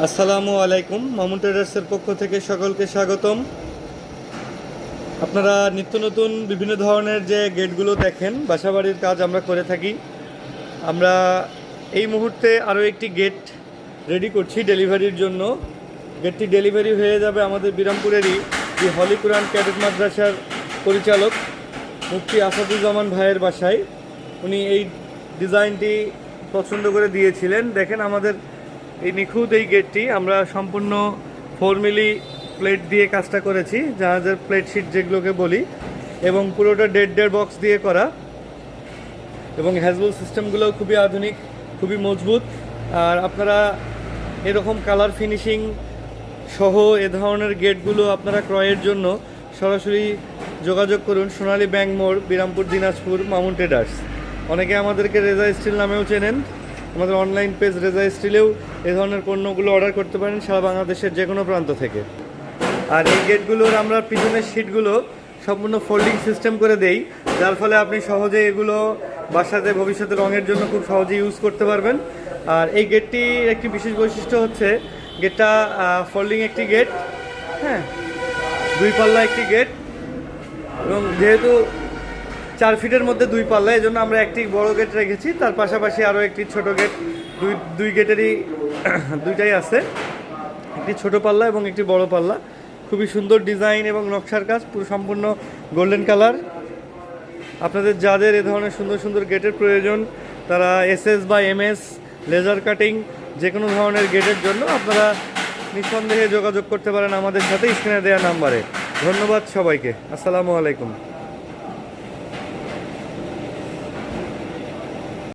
আসসালামু আলাইকুম। মামুন ট্রেডার্সের পক্ষ থেকে সকলকে স্বাগতম। আপনারা নিত্য নতুন বিভিন্ন ধরনের যে গেটগুলো দেখেন, বাসাবাড়ির কাজ আমরা করে থাকি। আমরা এই মুহূর্তে আরও একটি গেট রেডি করছি ডেলিভারির জন্য। গেটটি ডেলিভারি হয়ে যাবে আমাদের বিরামপুরেরই দি হলি কুরআন ক্যাডেট মাদ্রাসার পরিচালক মুফতি আসাদুজ্জামান ভাইয়ের বাসায়। উনি এই ডিজাইনটি পছন্দ করে দিয়েছিলেন। দেখেন আমাদের এই নিখুঁত এই গেটটি আমরা সম্পূর্ণ 4 মিলি প্লেট দিয়ে কাজটা করেছি, জাহাজের প্লেট শিট যেগুলোকে বলি, এবং পুরোটা ডেড বক্স দিয়ে করা, এবং হ্যাজবল সিস্টেমগুলোও খুবই আধুনিক, খুবই মজবুত। আর আপনারা এরকম কালার ফিনিশিং সহ এ ধরনের গেটগুলো আপনারা ক্রয়ের জন্য সরাসরি যোগাযোগ করুন সোনালী ব্যাংক মোড়, বিরামপুর, দিনাজপুর, মামুন ট্রেডার্স। অনেকে আমাদেরকে রেজা স্টিল নামেও চেনেন। আমাদের অনলাইন পেজ রেজা স্টিলেও এই ধরনের পণ্যগুলো অর্ডার করতে পারেন সারা বাংলাদেশের যে কোনো প্রান্ত থেকে। আর এই গেটগুলোর আমরা পিছনের শিটগুলো সম্পূর্ণ ফোল্ডিং সিস্টেম করে দেই, যার ফলে আপনি সহজে এগুলো বাসাতে ভবিষ্যতে রঙের জন্য খুব সহজে ইউজ করতে পারবেন। আর এই গেটটির একটি বিশেষ বৈশিষ্ট্য হচ্ছে গেটটা ফোল্ডিং একটি গেট, হ্যাঁ, 2 পাল্লা একটি গেট, এবং যেহেতু 4 ফিটের মধ্যে 2 পাল্লা, এই জন্য আমরা একটি বড় গেট রেখেছি, তার পাশাপাশি আরও একটি ছোট গেট, দুই গেটেরই দুইটাই আছে, একটি ছোট পাল্লা এবং একটি বড় পাল্লা। খুবই সুন্দর ডিজাইন এবং নকশার কাজ, পুরো সম্পূর্ণ গোল্ডেন কালার। আপনাদের যাদের এ ধরনের সুন্দর সুন্দর গেটের প্রয়োজন, তারা এসএস বা এমএস লেজার কাটিং যে কোনো ধরনের গেটের জন্য আপনারা নিঃসন্দেহে যোগাযোগ করতে পারেন আমাদের সাথে স্ক্রিনে দেওয়া নাম্বারে। ধন্যবাদ সবাইকে। আসসালামু আলাইকুম।